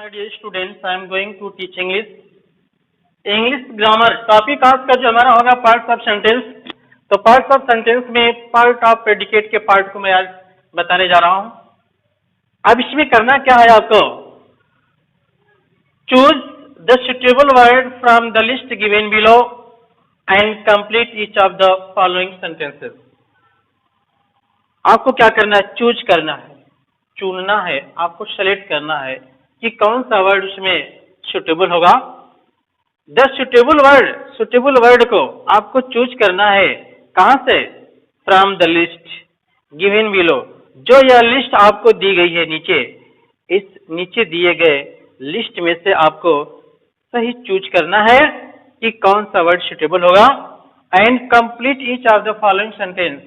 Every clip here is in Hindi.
my dear students, I am going to teach English. English grammar topic आज का जो हमारा होगा पार्ट्स ऑफ सेंटेंस। तो पार्ट्स ऑफ सेंटेंस में पार्ट ऑफ प्रेडिकेट के पार्ट को मैं आज बताने जा रहा हूं। अब इसमें करना क्या है आपको, choose the suitable word from the list given below and complete each of the following sentences. आपको क्या करना है, चूज करना है, चुनना है, आपको सेलेक्ट करना है कि कौन सा वर्ड उसमें सुटेबल होगा। द सुटेबल वर्ड को आपको चूज करना है कहां से, from the list given below. जो यह लिस्ट आपको दी गई है नीचे, इस नीचे दिए गए लिस्ट में से आपको सही चूज करना है कि कौन सा वर्ड सुटेबल होगा। And complete each of the following sentence,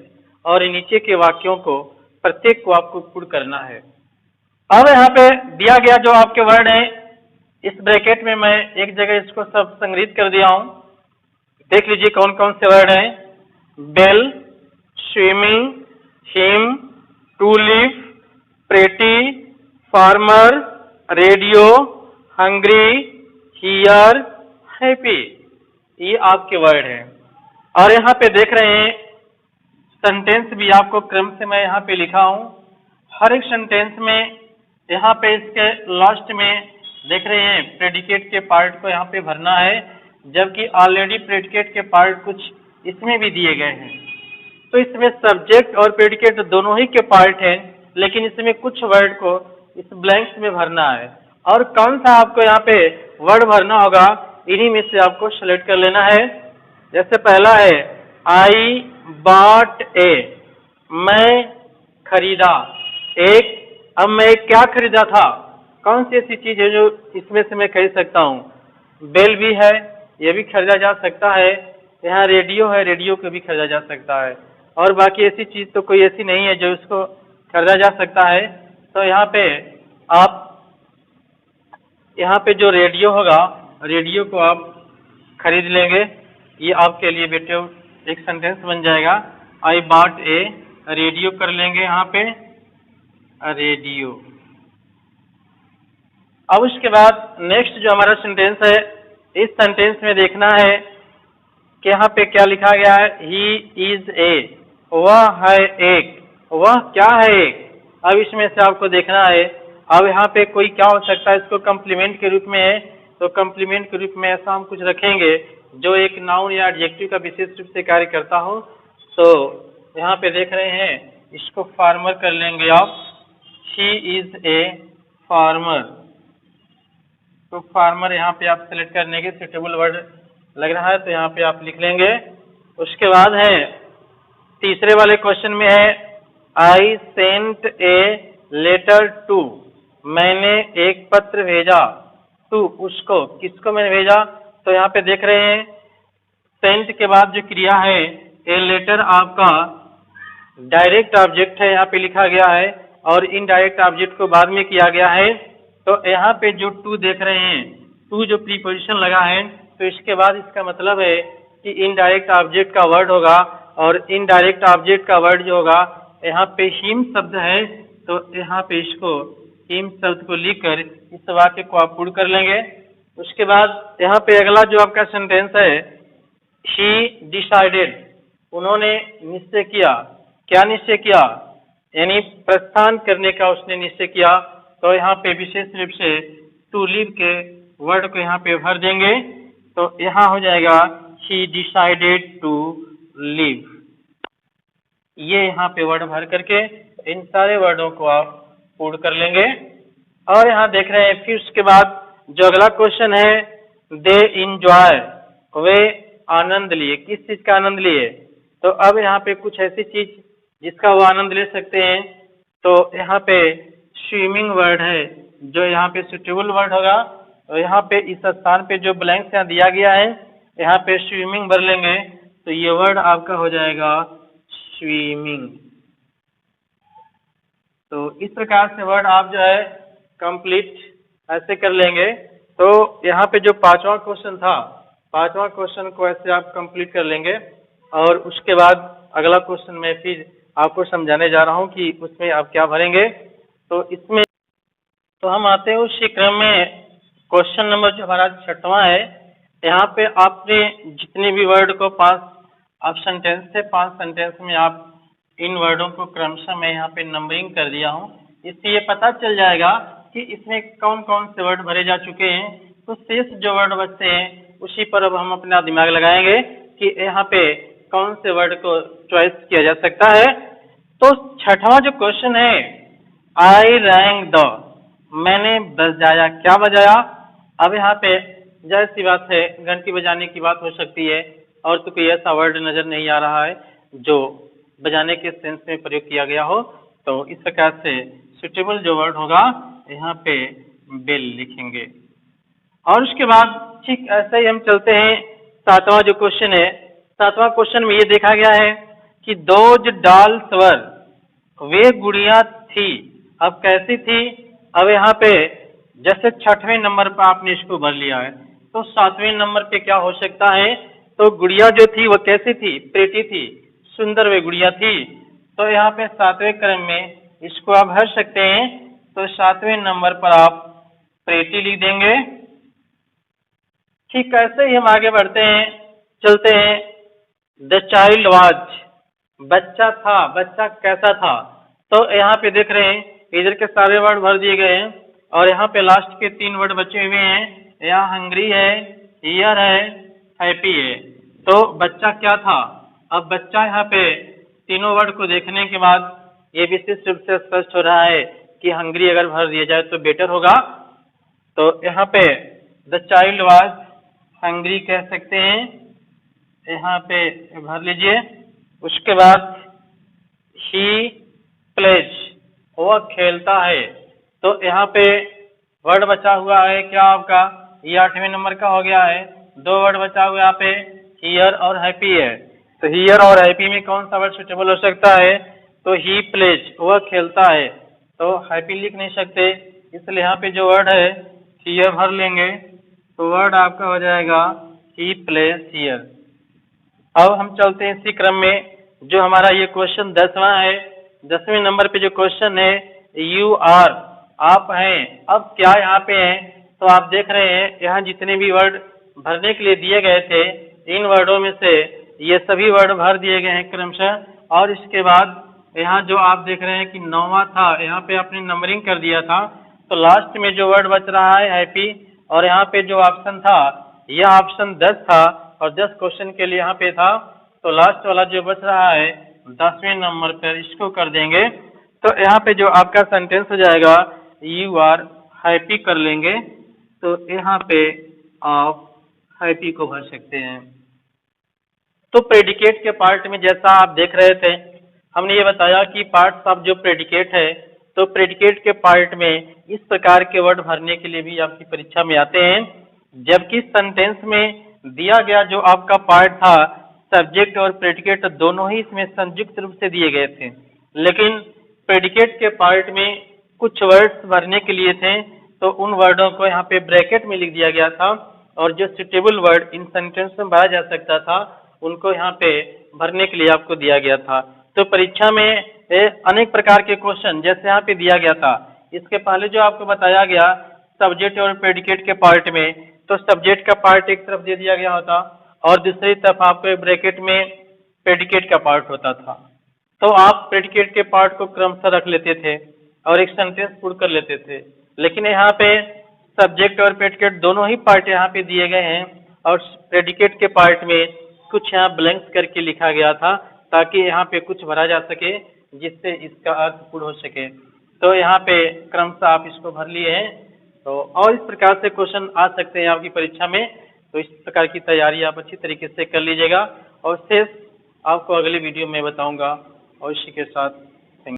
और नीचे के वाक्यों को प्रत्येक को आपको पूर्ण करना है। अब यहाँ पे दिया गया जो आपके वर्ड है, इस ब्रैकेट में मैं एक जगह इसको सब संग्रहित कर दिया हूं। देख लीजिए कौन कौन से वर्ड हैं। Bell, swimming, him, to live, pretty, farmer, radio, hungry, here, happy, ये आपके वर्ड हैं। और यहाँ पे देख रहे हैं सेंटेंस भी आपको क्रम से मैं यहाँ पे लिखा हूं। हर एक सेंटेंस में यहाँ पे इसके लास्ट में देख रहे हैं प्रेडिकेट के पार्ट को यहाँ पे भरना है, जबकि ऑलरेडी प्रेडिकेट के पार्ट कुछ इसमें भी दिए गए हैं। तो इसमें सब्जेक्ट और प्रेडिकेट दोनों ही के पार्ट हैं, लेकिन इसमें कुछ वर्ड को इस ब्लैंक्स में भरना है। और कौन सा आपको यहाँ पे वर्ड भरना होगा, इन्हीं में से आपको सेलेक्ट कर लेना है। जैसे पहला है आई बॉट ए, मैं खरीदा एक। अब मैं क्या खरीदा था, कौन सी ऐसी चीज है जो इसमें से मैं खरीद सकता हूँ। बेल भी है, ये भी खरीदा जा सकता है। यहाँ रेडियो है, रेडियो को भी खरीदा जा सकता है। और बाकी ऐसी चीज तो कोई ऐसी नहीं है जो इसको खरीदा जा सकता है। तो यहाँ पे आप यहाँ पे जो रेडियो होगा, रेडियो को आप खरीद लेंगे। ये आपके लिए बेटे एक सेंटेंस बन जाएगा। आई बॉट ए रेडियो कर लेंगे यहाँ पे, रेडियो। अब उसके बाद नेक्स्ट जो हमारा सेंटेंस है, इस सेंटेंस में देखना है कि यहाँ पे क्या लिखा गया है। ही इज ए, वह है एक। वह क्या है एक, अब इसमें से आपको देखना है। अब यहाँ पे कोई क्या हो सकता है, इसको कम्प्लीमेंट के रूप में है, तो कम्प्लीमेंट के रूप में ऐसा हम कुछ रखेंगे जो एक नाउन या एडजेक्टिव का विशेष रूप से कार्य करता हो। तो यहाँ पे देख रहे हैं, इसको फार्मर कर लेंगे आप। ही इज ए फार्मर, तो फार्मर यहाँ पे आप सेलेक्ट करने के सुटेबल वर्ड लग रहा है, तो यहाँ पे आप लिख लेंगे। उसके बाद है तीसरे वाले क्वेश्चन में है I sent a letter to, मैंने एक पत्र भेजा। टू, उसको, किसको मैंने भेजा। तो यहाँ पे देख रहे हैं सेंट के बाद जो क्रिया है, ए लेटर आपका डायरेक्ट ऑब्जेक्ट है, यहाँ पे लिखा गया है, और इनडायरेक्ट ऑब्जेक्ट को बाद में किया गया है। तो यहाँ पे जो टू देख रहे हैं, टू जो प्रीपोजिशन लगा है, तो इसके बाद इसका मतलब है कि इनडायरेक्ट ऑब्जेक्ट का वर्ड होगा। और इनडायरेक्ट ऑब्जेक्ट का वर्ड जो होगा, यहाँ पे हिम शब्द है, तो यहाँ पे इसको हिम शब्द को लिखकर इस वाक्य को आप पूर्ण कर लेंगे। उसके बाद यहाँ पे अगला जो आपका सेंटेंस है, ही डिसाइडेड, उन्होंने निश्चय किया। क्या निश्चय किया, यानी प्रस्थान करने का उसने निश्चय किया। तो यहाँ पे विशेष रूप से टू लिव के वर्ड को यहाँ पे भर देंगे, तो यहाँ हो जाएगा ही डिसाइडेड टू लिव। ये यहाँ पे वर्ड भर करके इन सारे वर्डों को आप पूर्ण कर लेंगे। और यहाँ देख रहे हैं फिर उसके बाद जो अगला क्वेश्चन है, दे इंजॉय, वे आनंद लिए। किस चीज का आनंद लिए, तो अब यहाँ पे कुछ ऐसी चीज जिसका वो आनंद ले सकते हैं। तो यहाँ पे स्विमिंग वर्ड है जो यहाँ पे सुटेबल वर्ड होगा। तो यहाँ पे इस स्थान पे जो ब्लैंक्स यहाँ दिया गया है, यहाँ पे स्विमिंग भर लेंगे, तो ये वर्ड आपका हो जाएगा स्विमिंग। तो इस प्रकार से वर्ड आप जो है कंप्लीट ऐसे कर लेंगे। तो यहाँ पे जो पांचवा क्वेश्चन था, पांचवा क्वेश्चन को ऐसे आप कंप्लीट कर लेंगे। और उसके बाद अगला क्वेश्चन मैं फिर आपको समझाने जा रहा हूँ कि उसमें आप क्या भरेंगे। तो इसमें तो हम आते हैं उसी क्रम में क्वेश्चन नंबर जो हमारा 6वां है। यहाँ पे आपने जितने भी वर्ड को 5 आप सेंटेंस थे, 5 सेंटेंस में आप इन वर्डों को क्रमशः मैं यहाँ पे नंबरिंग कर दिया हूँ। इससे ये पता चल जाएगा कि इसमें कौन कौन से वर्ड भरे जा चुके हैं। तो शेष जो वर्ड बचते हैं उसी पर अब हम अपना दिमाग लगाएंगे कि यहाँ पे कौन से वर्ड को चॉइस किया जा सकता है। तो 6वां जो क्वेश्चन है, आई रैंग द, मैंने बजाया, क्या बजाया। अब यहाँ पे जाहिर सी बात है घंटी बजाने की बात हो सकती है और तो कोई ऐसा वर्ड नजर नहीं आ रहा है जो बजाने के सेंस में प्रयोग किया गया हो। तो इस प्रकार से सुटेबल जो वर्ड होगा यहाँ पे बेल लिखेंगे। और उसके बाद ठीक ऐसे ही हम चलते हैं 7वां जो क्वेश्चन है। 7वां क्वेश्चन में ये देखा गया है कि दोज डॉल्स वर, वे गुड़िया थी। अब कैसी थी, अब यहाँ पे जैसे 6वें नंबर पर आपने इसको भर लिया है तो 7वें नंबर पे क्या हो सकता है। तो गुड़िया जो थी वो कैसी थी, प्रेटी थी, सुंदर वे गुड़िया थी। तो यहाँ पे 7वें क्रम में इसको आप भर सकते हैं। तो 7वें नंबर पर आप प्रेटी लिख देंगे। ठीक ऐसे ही हम आगे बढ़ते हैं, चलते हैं। द चाइल्ड वाज, बच्चा था, बच्चा कैसा था। तो यहाँ पे देख रहे हैं इधर के सारे वर्ड भर दिए गए हैं और यहाँ पे लास्ट के 3 वर्ड बचे हुए हैं। यहाँ हंग्री है, हियर है, हैप्पी है। तो बच्चा क्या था। अब बच्चा यहाँ पे तीनों वर्ड को देखने के बाद ये विशिष्ट रूप से स्पष्ट हो रहा है कि हंग्री अगर भर दिया जाए तो बेटर होगा। तो यहाँ पे द चाइल्ड वाज हंग्री कह सकते हैं, यहाँ पे भर लीजिए। उसके बाद ही प्लेज, वह खेलता है। तो यहाँ पे वर्ड बचा हुआ है क्या आपका, ये 8वें नंबर का हो गया है। 2 वर्ड बचा हुआ यहाँ पे हियर और हैप्पी है। तो हियर और हैप्पी में कौन सा वर्ड सुटेबल हो सकता है। तो ही प्लेज, वह खेलता है। तो हैप्पी लिख नहीं सकते, इसलिए यहाँ पे जो वर्ड है हियर भर लेंगे। तो वर्ड आपका हो जाएगा ही प्लेज हियर। अब हम चलते हैं इसी क्रम में जो हमारा ये क्वेश्चन 10वां है। 10वें नंबर पे जो क्वेश्चन है यू आर, आप हैं। अब क्या यहाँ पे है, तो आप देख रहे हैं यहाँ जितने भी वर्ड भरने के लिए दिए गए थे इन वर्डों में से ये सभी वर्ड भर दिए गए हैं क्रमशः। और इसके बाद यहाँ जो आप देख रहे हैं कि 9वां था, यहाँ पे आपने नंबरिंग कर दिया था। तो लास्ट में जो वर्ड बच रहा है हैप्पी, और यहाँ पे जो ऑप्शन था यह ऑप्शन 10 था और 10 क्वेश्चन के लिए यहाँ पे था। तो लास्ट वाला जो बच रहा है 10वें नंबर पर इसको कर देंगे। तो यहाँ पे जो आपका सेंटेंस हो जाएगा यू आर हैप्पी कर लेंगे। तो यहाँ पे आप हैप्पी को भर सकते हैं। तो प्रेडिकेट के पार्ट में जैसा आप देख रहे थे हमने ये बताया कि पार्ट्स ऑफ जो प्रेडिकेट है, तो प्रेडिकेट के पार्ट में इस प्रकार के वर्ड भरने के लिए भी आपकी परीक्षा में आते हैं। जबकि सेंटेंस में दिया गया जो आपका पार्ट था सब्जेक्ट और प्रेडिकेट दोनों ही इसमें संयुक्त रूप से दिए गए थे, लेकिन प्रेडिकेट के पार्ट में कुछ वर्ड्स भरने के लिए थे तो उन वर्डों को यहाँ पे ब्रैकेट में लिख दिया गया था और जो सुटेबल वर्ड इन सेंटेंस में भरा जा सकता था उनको यहाँ पे भरने के लिए आपको दिया गया था। तो परीक्षा में अनेक प्रकार के क्वेश्चन जैसे यहाँ पे दिया गया था, इसके पहले जो आपको बताया गया सब्जेक्ट और प्रेडिकेट के पार्ट में, तो सब्जेक्ट का पार्ट एक तरफ दे दिया गया होता और दूसरी तरफ आपको ब्रैकेट में प्रेडिकेट का पार्ट होता था। तो आप प्रेडिकेट के पार्ट को क्रमशः रख लेते थे और एक सेंटेंस पूर्ण कर लेते थे, लेकिन यहाँ पे सब्जेक्ट और प्रेडिकेट दोनों ही पार्ट यहाँ पे दिए गए हैं और प्रेडिकेट के पार्ट में कुछ यहाँ ब्लैंक्स करके लिखा गया था ताकि यहाँ पे कुछ भरा जा सके जिससे इसका अर्थ पूर्ण हो सके। तो यहाँ पे क्रमशः आप इसको भर लिए हैं। तो और इस प्रकार से क्वेश्चन आ सकते हैं आपकी परीक्षा में। तो इस प्रकार की तैयारी आप अच्छी तरीके से कर लीजिएगा और शेष आपको अगले वीडियो में बताऊंगा। और इसी के साथ